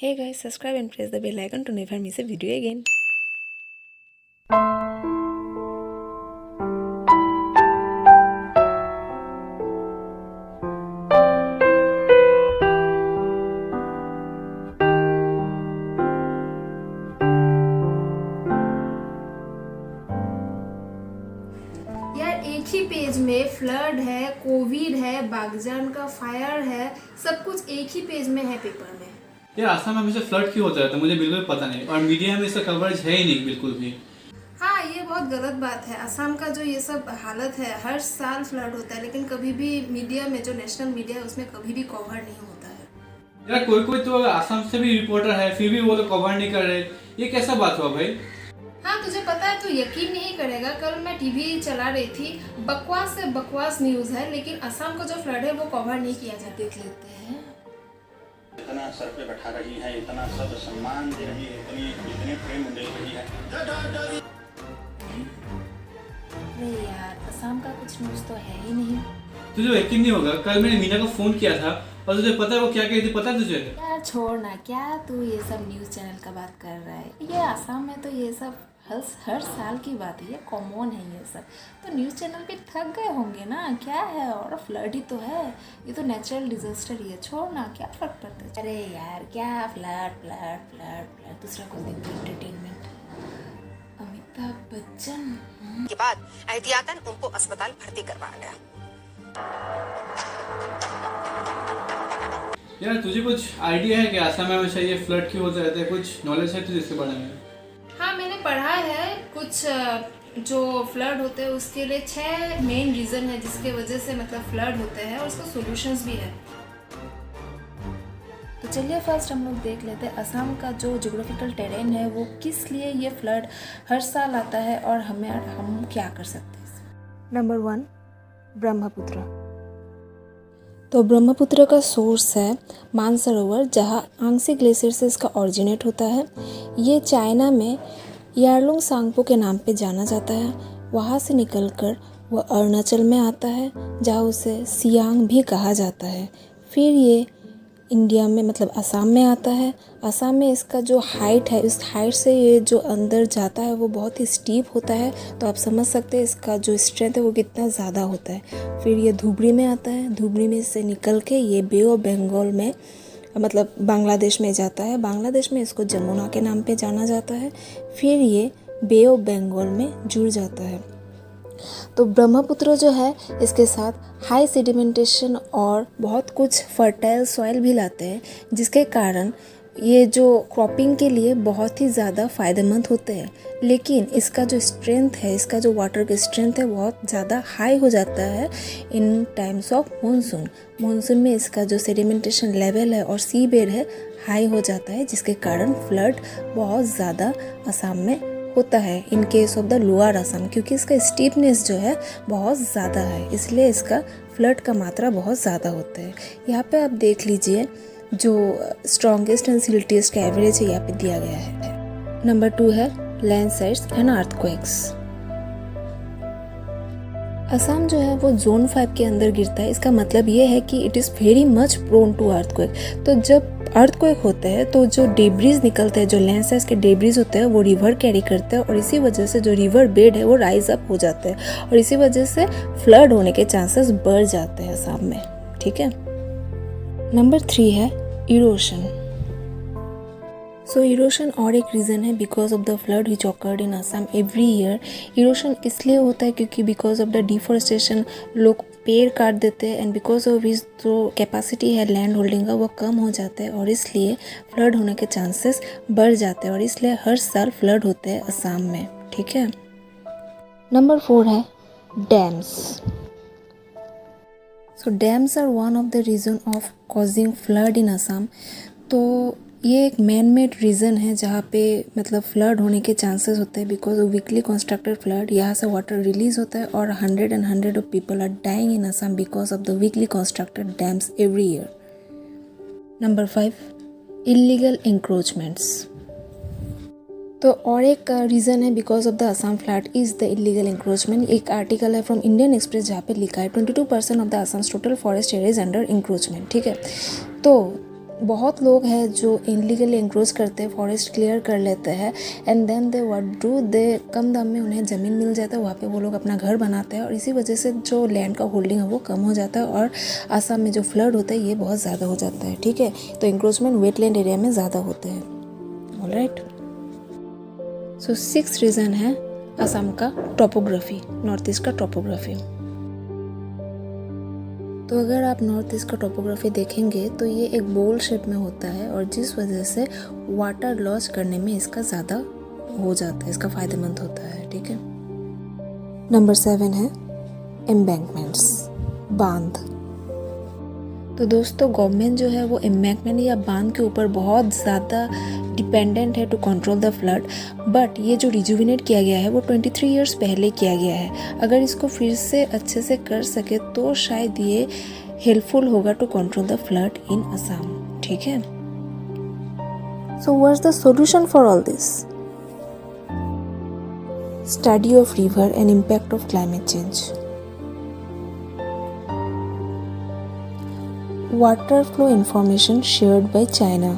Hey guys, subscribe and press the bell icon to never miss a video again. यार एक ही page में flood है, Covid है, बागजान का फायर है, सब कुछ एक ही पेज में है पेपर में। यार आसाम में हमेशा फ्लड क्यों होता रहता है मुझे बिल्कुल पता नहीं, और मीडिया में इसका कवरेज है ही नहीं बिल्कुल भी। हाँ, ये बहुत गलत बात है। असम का जो ये सब हालत है, हर साल फ्लड होता है, लेकिन कभी भी मीडिया में, जो नेशनल मीडिया है, उसमें कभी भी कवर नहीं होता है। यार कोई कोई तो आसाम से भी रिपोर्टर है, फिर भी वो लोग कवर नहीं कर रहे। ये कैसा बात हुआ भाई? हाँ, तुझे पता है, तो यकीन नहीं करेगा, कल मैं टीवी चला रही थी, बकवास से बकवास न्यूज़ है, लेकिन असम का जो फ्लड है वो कवर नहीं किया जाता। देख लेते हैं। इतना सर पे बैठा रही है, इतना सब सम्मान दे रही है, इतने प्रेम दे रही है। नहीं यार, असम का कुछ न्यूज़ तो है ही नहीं। तुझे यकीन नहीं होगा, कल मैंने मीना को फोन किया था और तुझे पता है वो क्या कहती? पता है तुझे? यार छोड़ ना, क्या तू ये सब न्यूज़ चैनल का बात कर रहा है? ये आसाम में तो ये सब हर साल की बात है, ये कॉमन है ये सब। तो न्यूज़ चैनल भी थक गए होंगे ना, क्या है, और फ्लड ही तो है, ये तो नेचुरल डिजास्टर ही है, छोड़ ना, क्या फर्क पड़ता है। अरे यार, क्या फ्लड फ्लड फ्लड फ्लड, दूसरा को देखते एंटरटेनमेंट। अमिताभ बच्चन के बाद एहतियातन उनको अस्पताल भर्ती करवाया गया। यार तुझे कुछ आइडिया है कि आसाम में हमेशा ये फ्लड क्यों होता रहता है? कुछ नॉलेज है तुझे इसके बारे में? हाँ, मैंने पढ़ा है कुछ जो फ्लड होते हैं उसके लिए 6 मेन रीज़न है जिसके वजह से मतलब फ्लड होते हैं, और उसका सॉल्यूशंस भी है। तो चलिए फर्स्ट हम लोग देख लेते हैं असम का जो ज्योग्राफिकल टेरेन है वो किस लिए ये फ्लड हर साल आता है और हम क्या कर सकते हैं। नंबर 1, ब्रह्मपुत्र। तो ब्रह्मपुत्र का सोर्स है मानसरोवर, जहाँ आंगसी ग्लेशियर से इसका ओरिजिनेट होता है। ये चाइना में यारलुंग सांगपो के नाम पे जाना जाता है। वहाँ से निकलकर वह अरुणाचल में आता है, जहाँ उसे सियांग भी कहा जाता है। फिर ये इंडिया में मतलब असम में आता है। असम में इसका जो हाइट है, इस हाइट से ये जो अंदर जाता है वो बहुत ही स्टीप होता है, तो आप समझ सकते हैं इसका जो स्ट्रेंथ है वो कितना ज़्यादा होता है। फिर ये धुबरी में आता है। धुबरी में से निकल के ये बे ऑफ बंगाल में मतलब बांग्लादेश में जाता है। बांग्लादेश में इसको जमुना के नाम पे जाना जाता है। फिर ये बे ऑफ बंगाल में जुड़ जाता है। तो ब्रह्मपुत्र जो है इसके साथ हाई सेडिमेंटेशन और बहुत कुछ फर्टाइल सॉइल भी लाते हैं, जिसके कारण ये जो क्रॉपिंग के लिए बहुत ही ज़्यादा फ़ायदेमंद होते हैं। लेकिन इसका जो स्ट्रेंथ है, इसका जो वाटर का स्ट्रेंथ है बहुत ज़्यादा हाई हो जाता है इन टाइम्स ऑफ मानसून। मानसून में इसका जो सेडिमेंटेशन लेवल है और सी बेड है हाई हो जाता है, जिसके कारण फ्लड बहुत ज़्यादा असम में होता है in case of the lower Assam, क्योंकि इसका स्टीपनेस जो है बहुत ज़्यादा है, इसलिए इसका फ्लड का मात्रा बहुत ज़्यादा होता है। यहाँ पे आप देख लीजिए जो स्ट्रॉन्गेस्ट एंड सिल्टीएस्ट का एवरेज है यहाँ पे दिया गया है। नंबर 2 है लैंडस्लाइड्स एंड अर्थक्वेक्स। असम जो है वो जोन 5 के अंदर गिरता है। इसका मतलब ये है कि it is very much prone to earthquake. तो जब अर्थक्वेक होते हैं तो जो डेब्रीज निकलते हैं, जो लैंडस्लाइड्स के डेब्रीज होते हैं, वो रिवर कैरी करते हैं, और इसी वजह से जो रिवर बेड है वो राइज अप हो जाते हैं, और इसी वजह से फ्लड होने के चांसेस बढ़ जाते हैं असम में। ठीक है। नंबर 3 है इरोशन। सो इरोशन और एक रीज़न है because of the flood which occurred in Assam every year. Erosion इसलिए होता है क्योंकि बिकॉज ऑफ द डिफॉरेस्टेशन लोग पेड़ काट देते हैं, एंड बिकॉज ऑफ इस जो कैपेसिटी है लैंड होल्डिंग का वो कम हो जाता है, और इसलिए फ्लड होने के चांसेस बढ़ जाते हैं, और इसलिए हर साल फ्लड होते हैं असम में। ठीक है। नंबर 4 है dams. So dams are one of the reason of causing flood in Assam. तो ये एक मैन मेड रीज़न है जहाँ पे मतलब फ्लड होने के चांसेस होते हैं because of weakly constructed flood. यहाँ से वाटर रिलीज होता है और 100 of people are dying in Assam because of the weakly constructed dams every year. Number 5 illegal encroachments. तो और एक रीज़न है because of the Assam flood is the illegal encroachment. एक आर्टिकल है फ्रॉम इंडियन एक्सप्रेस जहाँ पे लिखा है 22% of the Assam's total forest area is under encroachment. ठीक है। तो बहुत लोग हैं जो इनलीगली एंक्रोच करते हैं, फॉरेस्ट क्लियर कर लेते हैं and then they what do they, कम दाम में उन्हें ज़मीन मिल जाता है, वहाँ पे वो लोग अपना घर बनाते हैं और इसी वजह से जो लैंड का होल्डिंग है वो कम हो जाता है और आसाम में जो फ्लड होता है ये बहुत ज़्यादा हो जाता है, ठीक है। तो एंक्रोचमेंट वेटलैंड एरिया में ज़्यादा होते हैं। ऑलराइट, सो 6th रीज़न है असम का टोपोग्राफी, नॉर्थ ईस्ट का टोपोग्राफी। तो अगर आप नॉर्थ ईस्ट का टोपोग्राफी देखेंगे तो ये एक बोल शेप में होता है और जिस वजह से वाटर लॉस करने में इसका ज़्यादा हो जाता है, इसका फ़ायदेमंद होता है, ठीक है। नंबर 7 है एम्बैंकमेंट्स, बांध। तो दोस्तों गवर्नमेंट जो है वो एम्बैंकमेंट या बांध के ऊपर बहुत ज़्यादा डिपेंडेंट है to control the flood, but ये जो रिजुविनेट किया गया है वो 23 इयर्स पहले किया गया है। अगर इसको फिर से अच्छे से कर सके तो शायद ये हेल्पफुल होगा to control the flood in Assam, ठीक है। So what's the solution for all this? Study of river and impact of climate change, water flow information shared by China,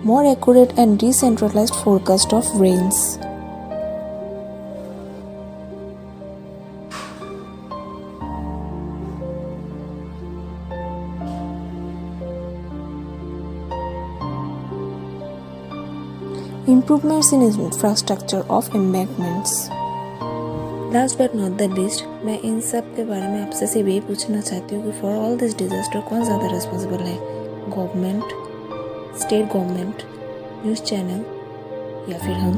more accurate and decentralized forecast of rains, improvements in infrastructure of embankments. Last but not the list, मैं इन सब के बारे में आपसे सिर्फ यही पूछना चाहती हूँ कि फॉर ऑल दिस डिजास्टर कौन ज़्यादा रिस्पॉन्सिबल है, government, state government, news channel या फिर हम?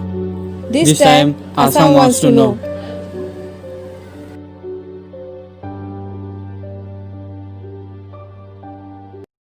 This time Assam wants to no.